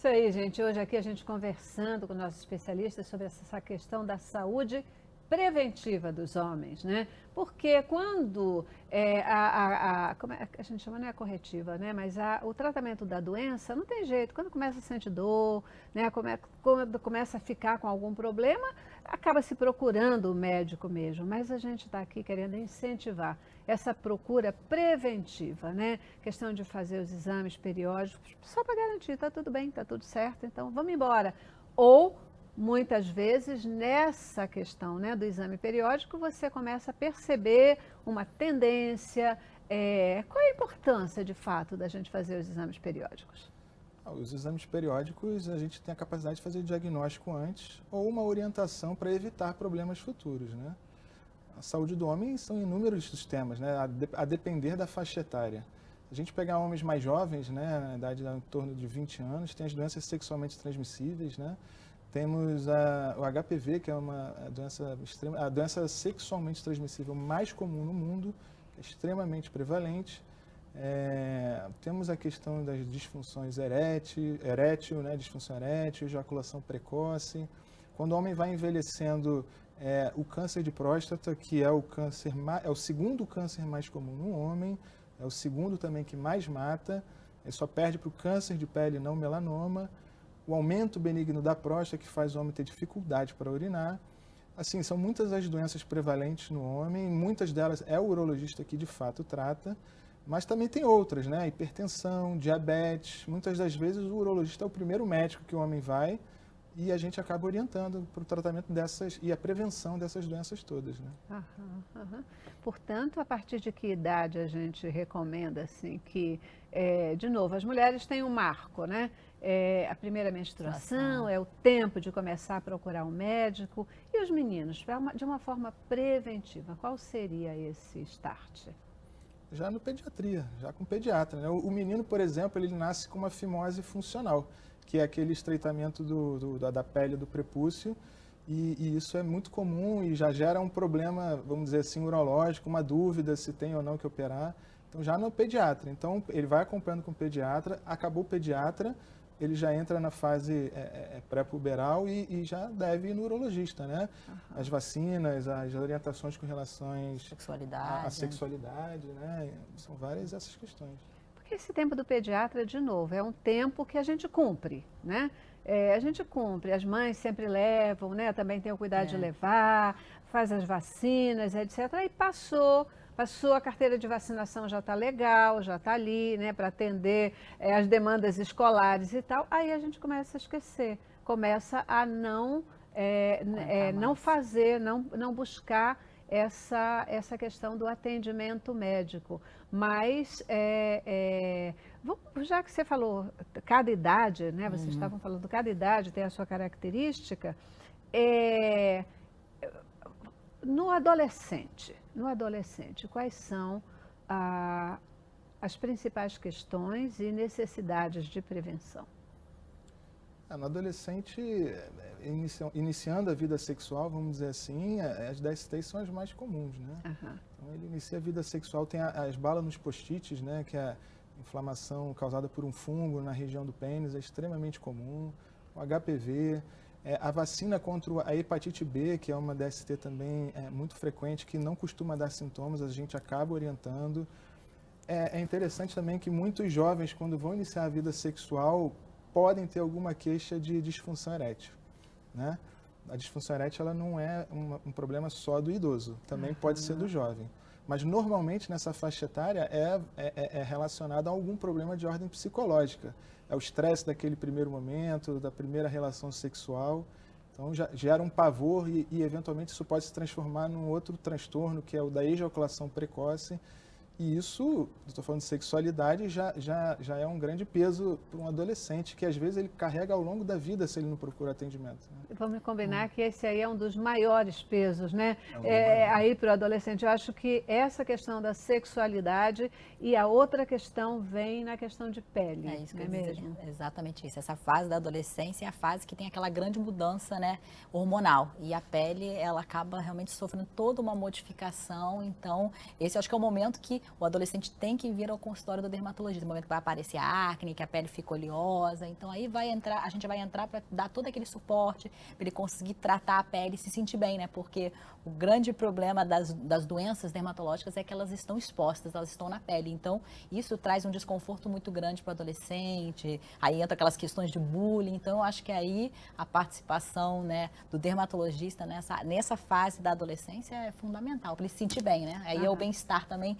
isso aí, gente. Hoje aqui a gente conversando com nossos especialistas sobre essa questão da saúde preventiva dos homens, né? Porque quando como é, a gente chama, não é a corretiva, né? Mas o tratamento da doença não tem jeito. Quando começa a sentir dor, né? Quando começa a ficar com algum problema, acaba se procurando o médico mesmo. Mas a gente está aqui querendo incentivar essa procura preventiva, né? Questão de fazer os exames periódicos só para garantir, está tudo bem, está tudo certo, então vamos embora. Ou muitas vezes, nessa questão, né, do exame periódico, você começa a perceber uma tendência. Qual é a importância, de fato, da gente fazer os exames periódicos? Os exames periódicos, a gente tem a capacidade de fazer diagnóstico antes ou uma orientação para evitar problemas futuros, né? A saúde do homem são inúmeros sistemas, né, a depender da faixa etária. Se a gente pegar homens mais jovens, né, na idade em torno de 20 anos, tem as doenças sexualmente transmissíveis, né? Temos o HPV, que é a doença sexualmente transmissível mais comum no mundo, é extremamente prevalente. Temos a questão das disfunções erétil, né, disfunção erétil, ejaculação precoce. Quando o homem vai envelhecendo, o câncer de próstata, que é o segundo câncer mais comum no homem, é o segundo também que mais mata, só perde para o câncer de pele, não melanoma. O aumento benigno da próstata, que faz o homem ter dificuldade para urinar. Assim, são muitas as doenças prevalentes no homem, muitas delas é o urologista que de fato trata, mas também tem outras, né? Hipertensão, diabetes. Muitas das vezes o urologista é o primeiro médico que o homem vai e a gente acaba orientando para o tratamento dessas e a prevenção dessas doenças todas, né? Aham, aham. Portanto, a partir de que idade a gente recomenda, assim, que, de novo, as mulheres têm um marco, né? A primeira menstruação, é o tempo de começar a procurar um médico. E os meninos, de uma forma preventiva, qual seria esse start? Já no pediatria, já com pediatra, né? O menino, por exemplo, ele nasce com uma fimose funcional, que é aquele estreitamento da pele do prepúcio, e isso é muito comum e já gera um problema, vamos dizer assim, urológico, uma dúvida se tem ou não que operar. Então, já no pediatra. Então, ele vai acompanhando com o pediatra, acabou o pediatra, ele já entra na fase pré-puberal e já deve ir no urologista, né? Uhum. As vacinas, as orientações com relações à sexualidade, né? São várias essas questões. Porque esse tempo do pediatra, de novo, é um tempo que a gente cumpre, né? A gente cumpre, as mães sempre levam, né? Também tem o cuidado de levar, faz as vacinas, etc. Aí passou a carteira de vacinação, já está legal, já está ali, né? Para atender as demandas escolares e tal. Aí a gente começa a esquecer, começa a não fazer, não buscar essa questão do atendimento médico. Mas, já que você falou, cada idade, né? Vocês estavam falando, cada idade tem a sua característica. No adolescente, quais são as principais questões e necessidades de prevenção? No adolescente, iniciando a vida sexual, vamos dizer assim, as DSTs são as mais comuns, né? Uhum. Então, ele inicia a vida sexual, tem as balas nos post-its, né? Que é a inflamação causada por um fungo na região do pênis, é extremamente comum. O HPV, a vacina contra a hepatite B, que é uma DST também muito frequente, que não costuma dar sintomas, a gente acaba orientando. É interessante também que muitos jovens, quando vão iniciar a vida sexual, podem ter alguma queixa de disfunção erétil, né? A disfunção erétil ela não é um problema só do idoso, também pode ser do jovem. Mas normalmente nessa faixa etária é relacionado a algum problema de ordem psicológica. É o estresse daquele primeiro momento, da primeira relação sexual. Então já gera um pavor e eventualmente isso pode se transformar num outro transtorno, que é o da ejaculação precoce. E isso, estou falando de sexualidade, já é um grande peso para um adolescente, que às vezes ele carrega ao longo da vida se ele não procura atendimento. Né? Vamos combinar que esse aí é um dos maiores pesos, né? Aí para o adolescente. Eu acho que essa questão da sexualidade e a outra questão vem na questão de pele. É isso que não eu é ia mesmo? dizer. Exatamente isso. Essa fase da adolescência é a fase que tem aquela grande mudança, né, hormonal. E a pele, ela acaba realmente sofrendo toda uma modificação. Então, esse eu acho que é o momento que o adolescente tem que vir ao consultório do dermatologista, no momento que vai aparecer a acne, que a pele fica oleosa. Então aí a gente vai entrar para dar todo aquele suporte, para ele conseguir tratar a pele e se sentir bem, né? Porque o grande problema das doenças dermatológicas é que elas estão expostas, elas estão na pele. Então isso traz um desconforto muito grande para o adolescente, aí entra aquelas questões de bullying. Então eu acho que aí a participação, né, do dermatologista nessa fase da adolescência é fundamental, para ele se sentir bem, né? Aí é o bem-estar também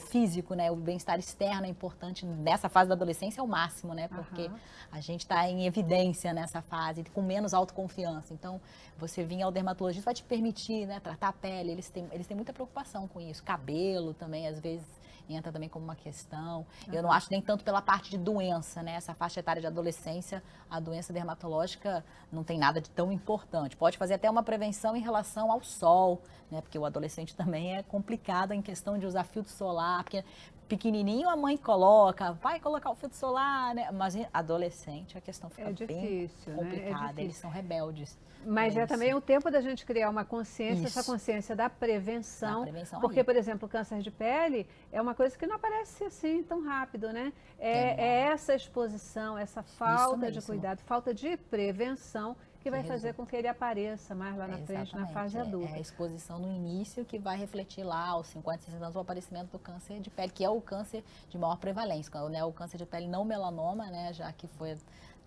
físico, né? O bem-estar externo é importante nessa fase da adolescência, é o máximo, né? Porque a gente está em evidência nessa fase, com menos autoconfiança. Então, você vir ao dermatologista vai te permitir, né, tratar a pele. Eles têm muita preocupação com isso. Cabelo também, às vezes, entra também como uma questão. Eu não acho nem tanto pela parte de doença, né? Essa faixa etária de adolescência, a doença dermatológica não tem nada de tão importante. Pode fazer até uma prevenção em relação ao sol, né? Porque o adolescente também é complicado em questão de usar filtro solar, porque pequenininho a mãe coloca, vai colocar o filtro solar, né? Mas adolescente a questão fica bem complicada, né? Eles são rebeldes. Mas é também o tempo da gente criar uma consciência, essa consciência da prevenção, porque, por exemplo, o câncer de pele é uma coisa que não aparece assim tão rápido, né? É essa exposição, essa falta de cuidado, falta de prevenção que vai fazer com que ele apareça mais lá na frente, na fase adulta. É a exposição no início que vai refletir lá aos 50, 60 anos o aparecimento do câncer de pele, que é o câncer de maior prevalência, né? O câncer de pele não melanoma, né? Já que foi,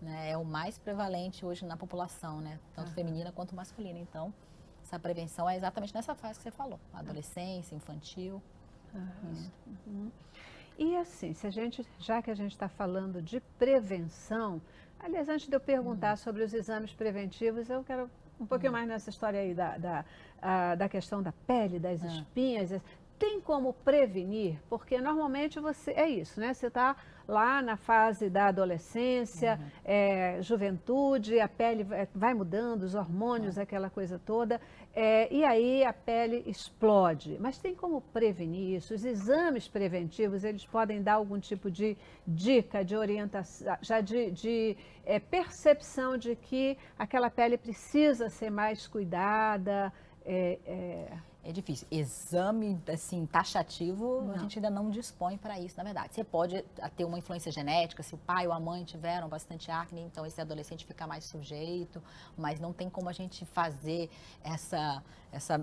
né, é o mais prevalente hoje na população, né? Tanto feminina quanto masculina. Então, essa prevenção é exatamente nessa fase que você falou, adolescência, infantil. Isso. E assim, já que a gente está falando de prevenção, aliás, antes de eu perguntar sobre os exames preventivos, eu quero um pouquinho mais nessa história aí da questão da pele, das espinhas. Tem como prevenir? Porque normalmente é isso, né? Você está lá na fase da adolescência, juventude, a pele vai mudando, os hormônios, aquela coisa toda, e aí a pele explode. Mas tem como prevenir isso? Os exames preventivos, eles podem dar algum tipo de dica, de orientação, já de percepção de que aquela pele precisa ser mais cuidada? É difícil. Exame, assim, taxativo, a gente ainda não dispõe para isso, na verdade. Você pode ter uma influência genética, se o pai ou a mãe tiveram bastante acne, então esse adolescente fica mais sujeito, mas não tem como a gente fazer essa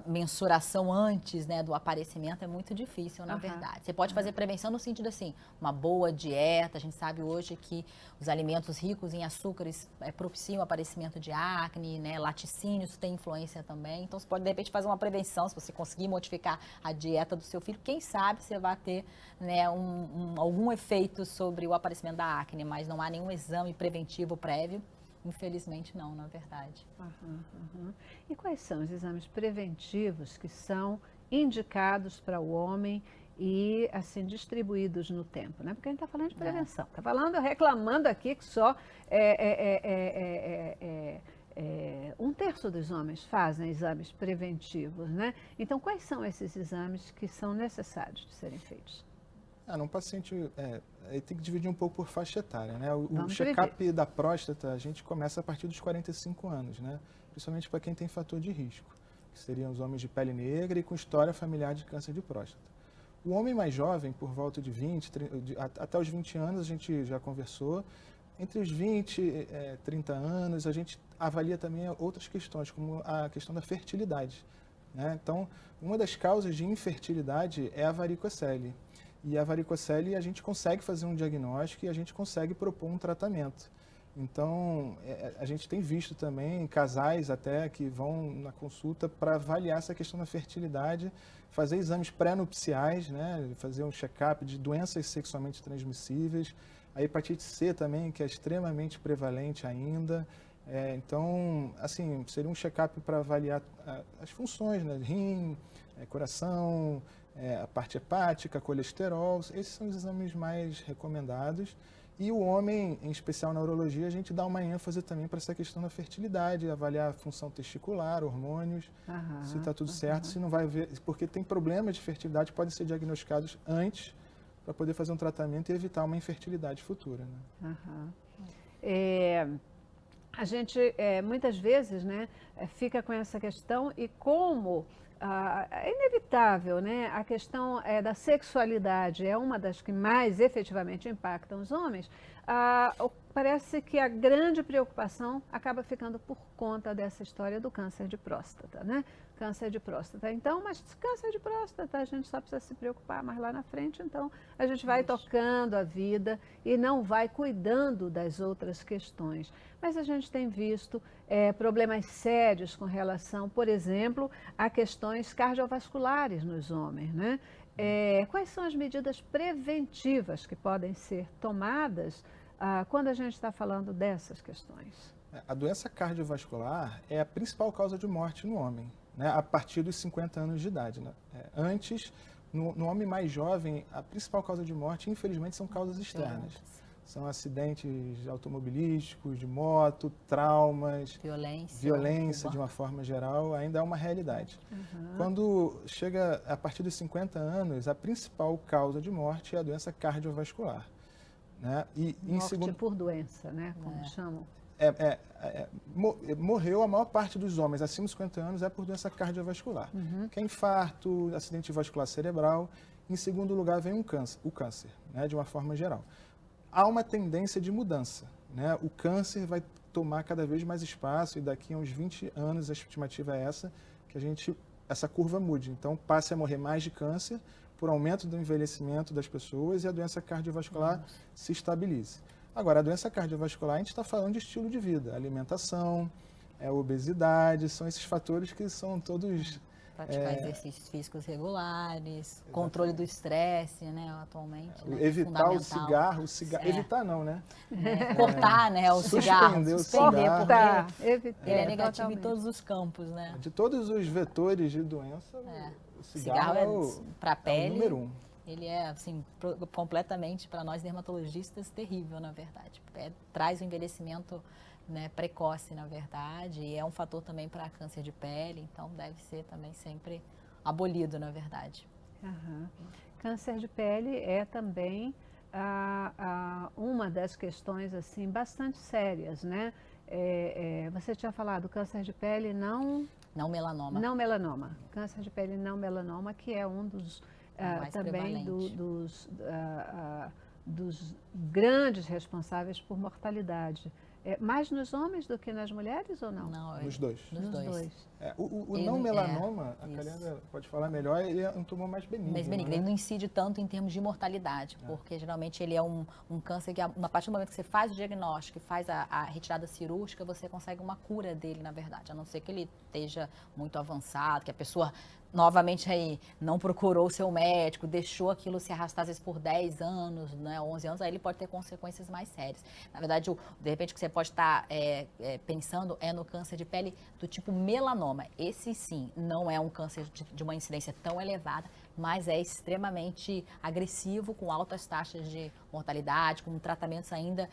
mensuração antes, né, do aparecimento, é muito difícil, na verdade. Você pode fazer prevenção no sentido, assim, uma boa dieta, a gente sabe hoje que os alimentos ricos em açúcares propiciam o aparecimento de acne, né, laticínios tem influência também, então você pode, de repente, fazer uma prevenção, se você conseguir modificar a dieta do seu filho, quem sabe você vai ter, né, algum efeito sobre o aparecimento da acne, mas não há nenhum exame preventivo prévio, infelizmente não, na verdade. E quais são os exames preventivos que são indicados para o homem e, assim, distribuídos no tempo, né? Porque a gente está falando de prevenção, está reclamando aqui que só um terço dos homens fazem exames preventivos, né? Então, quais são esses exames que são necessários de serem feitos? Num paciente, aí tem que dividir um pouco por faixa etária, né? O check-up da próstata, a gente começa a partir dos 45 anos, né? Principalmente para quem tem fator de risco, que seriam os homens de pele negra e com história familiar de câncer de próstata. O homem mais jovem, por volta de 20, até os 20 anos, a gente já conversou. Entre os 20 e 30 anos, a gente avalia também outras questões, como a questão da fertilidade, né? Então, uma das causas de infertilidade é a varicocele. E a varicocele a gente consegue fazer um diagnóstico e a gente consegue propor um tratamento. Então, a gente tem visto também casais até que vão na consulta para avaliar essa questão da fertilidade, fazer exames pré-nupciais, né? Fazer um check-up de doenças sexualmente transmissíveis, a hepatite C também, que é extremamente prevalente ainda. Então, assim, seria um check-up para avaliar as funções, né? Rim, coração, a parte hepática, colesterol, esses são os exames mais recomendados. E o homem, em especial na urologia, a gente dá uma ênfase também para essa questão da fertilidade, avaliar a função testicular, hormônios, se está tudo certo, se não vai haver, porque tem problemas de fertilidade que podem ser diagnosticados antes para poder fazer um tratamento e evitar uma infertilidade futura, né? A gente, muitas vezes, né, fica com essa questão e como é inevitável, né? A questão da sexualidade é uma das que mais efetivamente impactam os homens. Parece que a grande preocupação acaba ficando por conta dessa história do câncer de próstata, né? Câncer de próstata. Então, mas câncer de próstata, a gente só precisa se preocupar mais lá na frente, então a gente vai tocando a vida e não vai cuidando das outras questões. Mas a gente tem visto problemas sérios com relação, por exemplo, a questões cardiovasculares nos homens, né? Quais são as medidas preventivas que podem ser tomadas quando a gente está falando dessas questões? A doença cardiovascular é a principal causa de morte no homem, né, a partir dos 50 anos de idade. Né? Antes, no homem mais jovem, a principal causa de morte, infelizmente, são causas externas. São acidentes automobilísticos, de moto, traumas, violência de uma forma geral, ainda é uma realidade. Quando chega a partir dos 50 anos, a principal causa de morte é a doença cardiovascular. Né? Morte por doença, né? Como chamam. Morreu a maior parte dos homens acima de 50 anos é por doença cardiovascular, que é infarto, acidente vascular cerebral. Em segundo lugar vem o câncer, né, de uma forma geral. Há uma tendência de mudança, né? O câncer vai tomar cada vez mais espaço e daqui a uns 20 anos a estimativa é essa, que essa curva mude. Então passe a morrer mais de câncer por aumento do envelhecimento das pessoas e a doença cardiovascular se estabilize. Agora, a doença cardiovascular, a gente está falando de estilo de vida, alimentação, obesidade, são esses fatores que são todos... Praticar exercícios físicos regulares, controle do estresse, né, atualmente. Né, evitar o cigarro, evitar não, né? Cortar, né, o cigarro, suspender, porque ele é negativo em todos os campos, né? De todos os vetores de doença, o cigarro para a pele, o número 1. Ele é, assim, completamente, para nós dermatologistas, terrível, na verdade. Traz o envelhecimento, né, precoce, na verdade, e é um fator também para câncer de pele, então deve ser também sempre abolido, na verdade. Câncer de pele é também uma das questões, assim, bastante sérias, né? Você tinha falado câncer de pele não melanoma. Não melanoma. Câncer de pele não melanoma, que é um dos também dos grandes responsáveis por mortalidade. Mais nos homens do que nas mulheres ou não? Não, nos dois. Nos dois. O não melanoma, a Kalianda pode falar melhor, ele é um tumor mais benigno. Mais benigno, ele não incide tanto em termos de mortalidade, porque geralmente ele é um câncer que, a partir do momento que você faz o diagnóstico e faz a retirada cirúrgica, você consegue uma cura dele, na verdade, a não ser que ele esteja muito avançado, que a pessoa novamente aí não procurou o seu médico, deixou aquilo se arrastar às vezes por 10 anos, né, 11 anos, aí ele pode ter consequências mais sérias. Na verdade, de repente, o que você pode estar pensando é no câncer de pele do tipo melanoma. Esse sim, não é um câncer de uma incidência tão elevada, mas é extremamente agressivo, com altas taxas de mortalidade, com tratamentos ainda,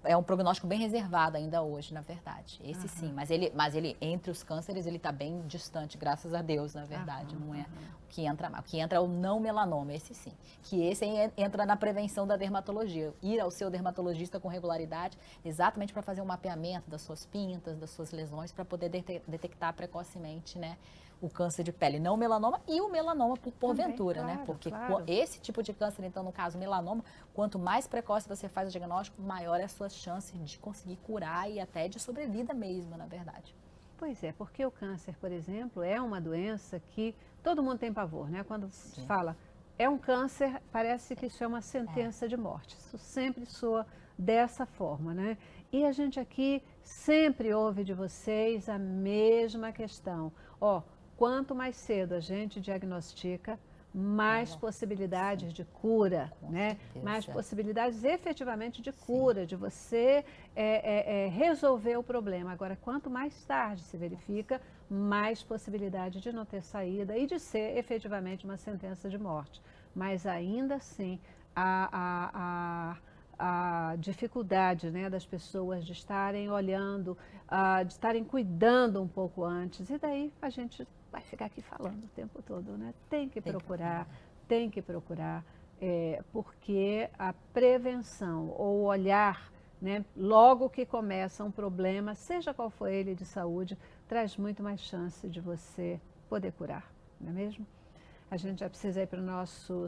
é um prognóstico bem reservado ainda hoje, na verdade. Esse sim, mas ele entre os cânceres, ele está bem distante, graças a Deus, na verdade, não é o que entra mais. O que entra é o não melanoma, esse sim. Que esse entra na prevenção da dermatologia. Ir ao seu dermatologista com regularidade, exatamente para fazer um mapeamento das suas pintas, das suas lesões, para poder detectar precocemente, né, o câncer de pele, não o melanoma e o melanoma porventura, né? Porque esse tipo de câncer, então, no caso melanoma, quanto mais precoce você faz o diagnóstico, maior é a sua chance de conseguir curar e até de sobrevida mesmo, na verdade. Pois é, porque o câncer, por exemplo, é uma doença que todo mundo tem pavor, né? Quando se fala é um câncer, parece que isso é uma sentença de morte. Isso sempre soa dessa forma, né? E a gente aqui sempre ouve de vocês a mesma questão. Quanto mais cedo a gente diagnostica, mais possibilidades de cura, né? Mais possibilidades efetivamente de cura, de você resolver o problema. Agora, quanto mais tarde se verifica, mais possibilidade de não ter saída e de ser efetivamente uma sentença de morte. Mas ainda assim, a dificuldade, né, das pessoas de estarem olhando, de estarem cuidando um pouco antes, e daí a gente vai ficar aqui falando o tempo todo, né? Tem que procurar, porque a prevenção ou olhar, né, logo que começa um problema, seja qual for ele de saúde, traz muito mais chance de você poder curar, não é mesmo? A gente já precisa ir para o nosso